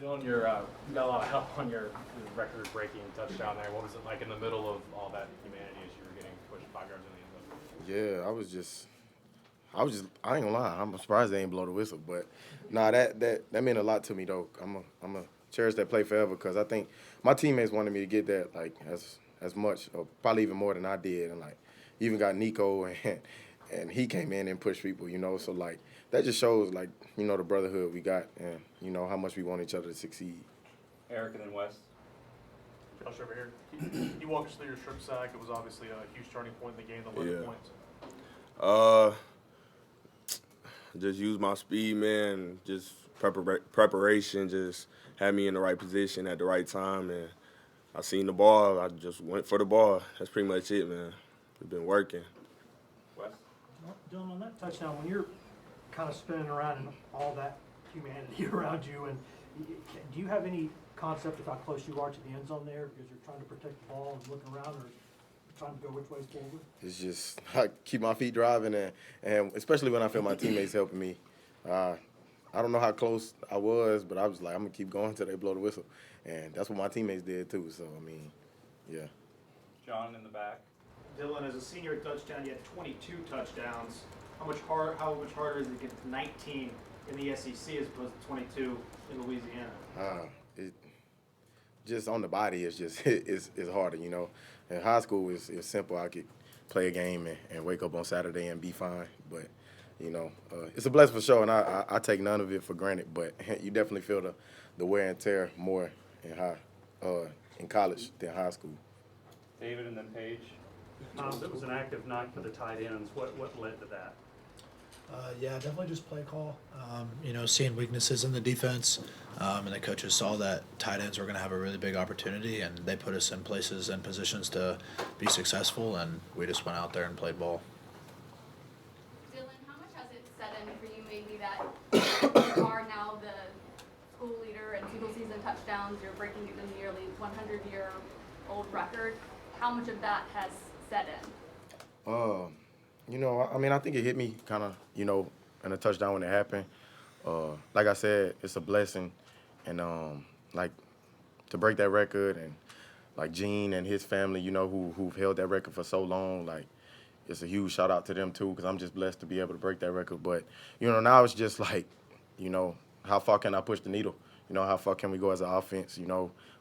Dylan, you got a lot of help on your record-breaking touchdown there. What was it like in the middle of all that humanity as you were getting pushed 5 yards in the end zone? Yeah, I ain't gonna lie. I'm surprised they ain't blow the whistle, but nah, that meant a lot to me though. I'm a cherish that play forever because I think my teammates wanted me to get that like as much or probably even more than I did, and like even got Nico and he came in and pushed people, So like that just shows like the brotherhood we got and how much we want each other to succeed. Eric and then West. Josh over here. Can you walk us through your strip sack? It was obviously a huge turning point in the game, the 11 points. Uh, just use my speed, man. Just preparation. Just had me in the right position at the right time, and I seen the ball. I just went for the ball. That's pretty much it, man. We've been working. West. Well, Dylan, on that touchdown, when you're kind of spinning around and all that humanity around you, and do you have any concept of how close you are to the end zone there because you're trying to protect the ball and looking around, or trying to go which way's forward? It's just I keep my feet driving and especially when I feel my teammates helping me. I don't know how close I was, but I was like, I'm gonna keep going until they blow the whistle, and that's what my teammates did too. So I mean, yeah. John in the back. Dylan, as a senior at touchdown, you had 22 touchdowns. How much harder is it to get to 19 in the SEC as opposed to 22 in Louisiana? It just on the body, it's just it's harder, In high school, it's simple. I could play a game and wake up on Saturday and be fine, but it's a blessing for sure, and I take none of it for granted. But you definitely feel the wear and tear more in college than high school. David and then Paige. It was an active night for the tight ends. What led to that? Yeah, definitely just play call. Seeing weaknesses in the defense, and the coaches saw that tight ends were going to have a really big opportunity, and they put us in places and positions to be successful, and we just went out there and played ball. Dylan, how much has it set in for you maybe that you are now the school leader in single season touchdowns, you're breaking the nearly 100-year-old record. How much of that has set in? I think it hit me kind of, in a touchdown when it happened. Like I said, it's a blessing, and like to break that record, and like Gene and his family, who've held that record for so long, like it's a huge shout out to them too, because I'm just blessed to be able to break that record. But now it's just like, how far can I push the needle? How far can we go as an offense?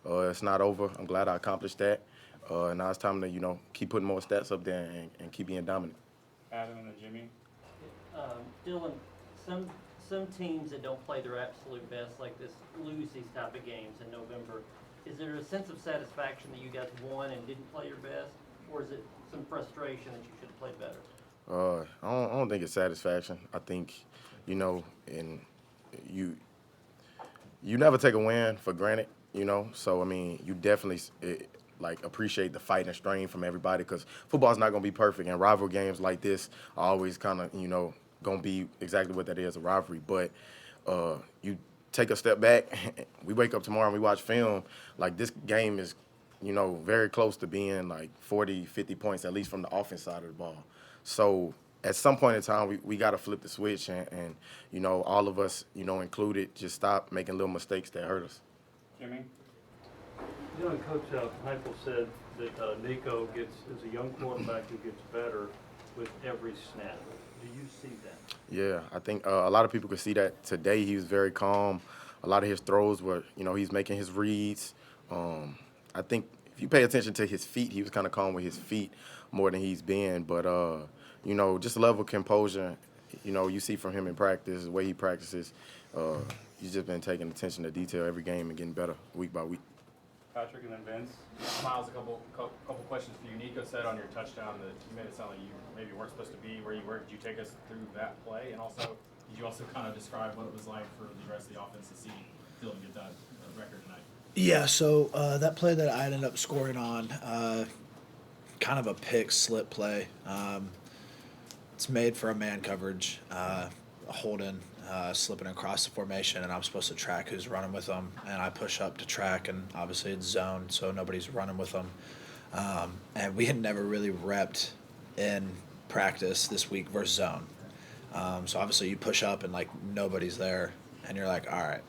It's not over. I'm glad I accomplished that. Now it's time to, keep putting more stats up there and keep being dominant. Adam and then Jimmy. Dylan, some teams that don't play their absolute best like this lose these type of games in November. Is there a sense of satisfaction that you guys won and didn't play your best, or is it some frustration that you should have played better? I don't think it's satisfaction. I think, and you never take a win for granted, So I mean, you definitely appreciate the fight and strain from everybody because football's not gonna be perfect, and rivalry games like this are always kind of gonna be exactly what that is, a rivalry. But you take a step back, we wake up tomorrow and we watch film, like this game is very close to being like 40, 50 points at least from the offense side of the ball. So at some point in time we got to flip the switch and all of us included just stop making little mistakes that hurt us. Jimmy. Coach Heupel said that Nico is a young quarterback who gets better with every snap. Do you see that? Yeah, I think a lot of people could see that today. He was very calm. A lot of his throws were, he's making his reads. I think if you pay attention to his feet, he was kind of calm with his feet more than he's been. But, just a level of composure, you see from him in practice, the way he practices. He's just been taking attention to detail every game and getting better week by week. Patrick and then Vince. Miles, a couple questions for you. Nico said on your touchdown that you made it sound like you maybe weren't supposed to be where you were. Did you take us through that play? And also, did you also kind of describe what it was like for the rest of the offense to see Dylan get that record tonight? Yeah, so that play that I ended up scoring on, kind of a pick slip play. It's made for a man coverage, a holding, slipping across the formation, and I'm supposed to track who's running with them. And I push up to track, and obviously it's zone, so nobody's running with them. And we had never really repped in practice this week versus zone. So obviously you push up and, nobody's there, and you're like, all right.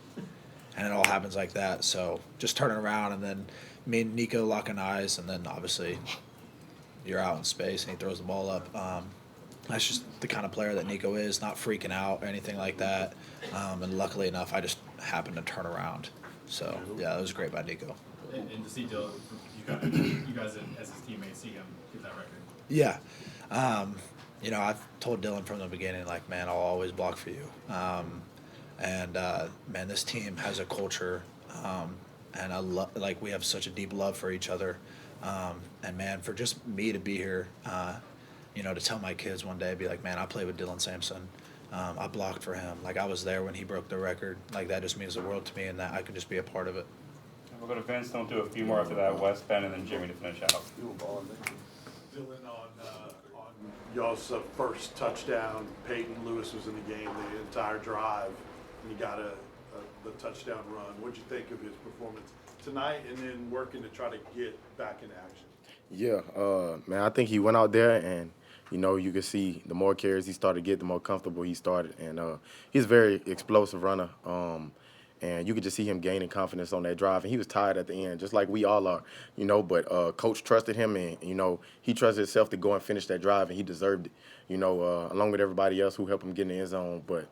and it all happens like that. So just turning around and then me and Nico locking eyes, and then obviously you're out in space and he throws the ball up. That's just the kind of player that Nico is, not freaking out or anything like that. And luckily enough, I just happened to turn around. So, yeah, it was great by Nico. And to see Dylan, you guys as his teammates see him get that record. Yeah. You know, I've told Dylan from the beginning, like, man, I'll always block for you. Man, this team has a culture, and like we have such a deep love for each other. And man, for just me to be here, you know, to tell my kids one day, be like, man, I played with Dylan Sampson. I blocked for him. Like, I was there when he broke the record. Like, that just means the world to me, and that I could just be a part of it. We'll go to Vince, don't do a few more after that, West, Ben, and then Jimmy to finish out. Dylan, on y'all's first touchdown, Peyton Lewis was in the game the entire drive, and he got the touchdown run. What'd you think of his performance tonight, and then working to try to get back in action? Yeah, man, I think he went out there and, you know, you could see the more carries he started to get, the more comfortable he started. And he's a very explosive runner. And you could just see him gaining confidence on that drive. And he was tired at the end, just like we all are, you know. But Coach trusted him, and, you know, he trusted himself to go and finish that drive, and he deserved it, you know, along with everybody else who helped him get in the end zone. But,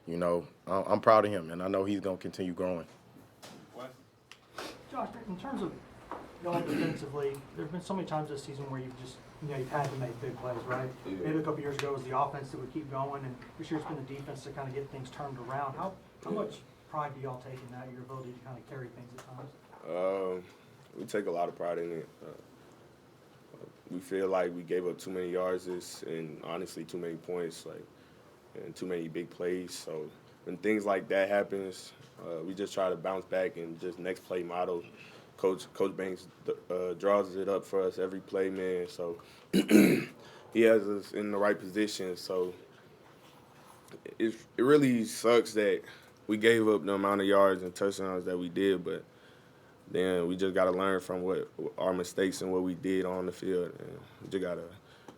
you know, I'm proud of him, and I know he's going to continue growing. Josh, in terms of y'all defensively, there's been so many times this season where you've just, you know, you've had to make big plays, right? Yeah. Maybe a couple years ago it was the offense that would keep going, and this year it's been the defense to kind of get things turned around. How much pride do y'all take in that, your ability to kind of carry things at times? We take a lot of pride in it. We feel like we gave up too many yards and honestly too many points, and too many big plays. So when things like that happens, we just try to bounce back and just next play model. Coach Banks draws it up for us every play, man. So he has us in the right position. So it really sucks that we gave up the amount of yards and touchdowns that we did, but then we just got to learn from what our mistakes and what we did on the field. And we just got to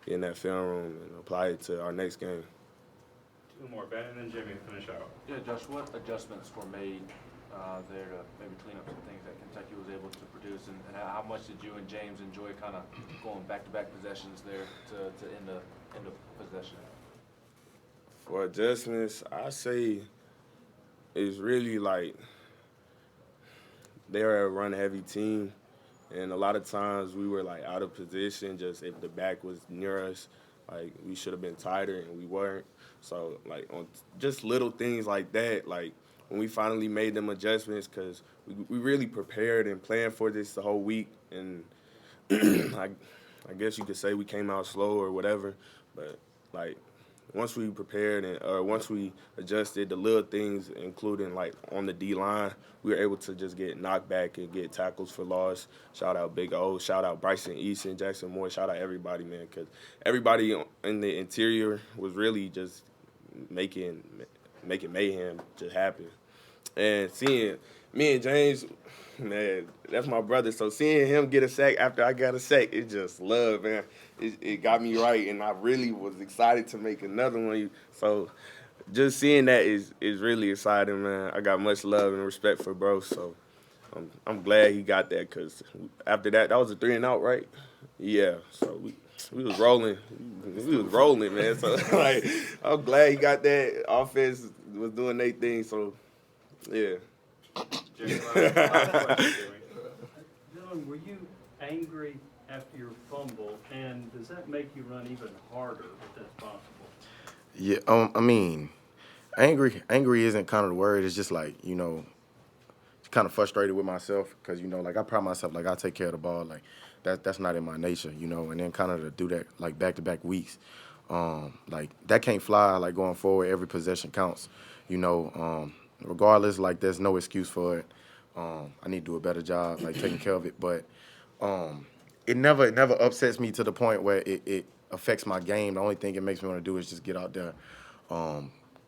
get in that film room and apply it to our next game. Two more, Ben, and then Jimmy to finish out. Yeah, Josh, what adjustments were made there to maybe clean up some things that Kentucky was able to produce, and how much did you and James enjoy kind of going back-to-back possessions there to end the possession? For adjustments, I say it's really like they're a run-heavy team, and a lot of times we were like out of position. Just if the back was near us, like we should have been tighter, and we weren't. So like on just little things like that, like when we finally made them adjustments, because we really prepared and planned for this the whole week, and I guess you could say we came out slow or whatever, but like once we prepared and once we adjusted the little things, including like on the D-line, we were able to just get knocked back and get tackles for loss. Shout out Big O, shout out Bryson Easton, Jackson Moore, shout out everybody, man, because everybody in the interior was really just making mayhem just happen. And seeing me and James, man, that's my brother. So seeing him get a sack after I got a sack, it just love, man. It got me right, and I really was excited to make another one. So just seeing that is really exciting, man. I got much love and respect for bro, so I'm glad he got that, because after that was a 3-and-out, right? Yeah, so we was rolling. We was rolling, man. So, like, I'm glad he got that. Offense was doing their thing, so, yeah. Dylan, were you angry after your fumble, and does that make you run even harder if that's possible? Yeah, I mean, angry isn't kind of the word. It's just like, you know, kind of frustrated with myself because, you know, like I pride myself, like I take care of the ball, like that's not in my nature, you know, and then kind of to do that like back-to-back weeks, like that can't fly, like going forward, every possession counts, you know, regardless, like there's no excuse for it. I need to do a better job, like taking care of it, but it never upsets me to the point where it affects my game. The only thing it makes me want to do is just get out there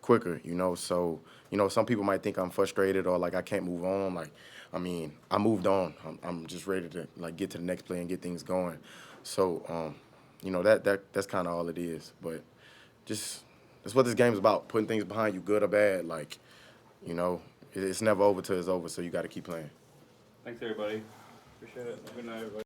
quicker, you know. So, you know, some people might think I'm frustrated or like I can't move on. Like, I mean, I moved on. I'm just ready to like get to the next play and get things going. So, you know, that's kind of all it is. But just that's what this game is about: putting things behind you, good or bad. Like, you know, it's never over till it's over. So you got to keep playing. Thanks, everybody. Appreciate it. Good night, everybody.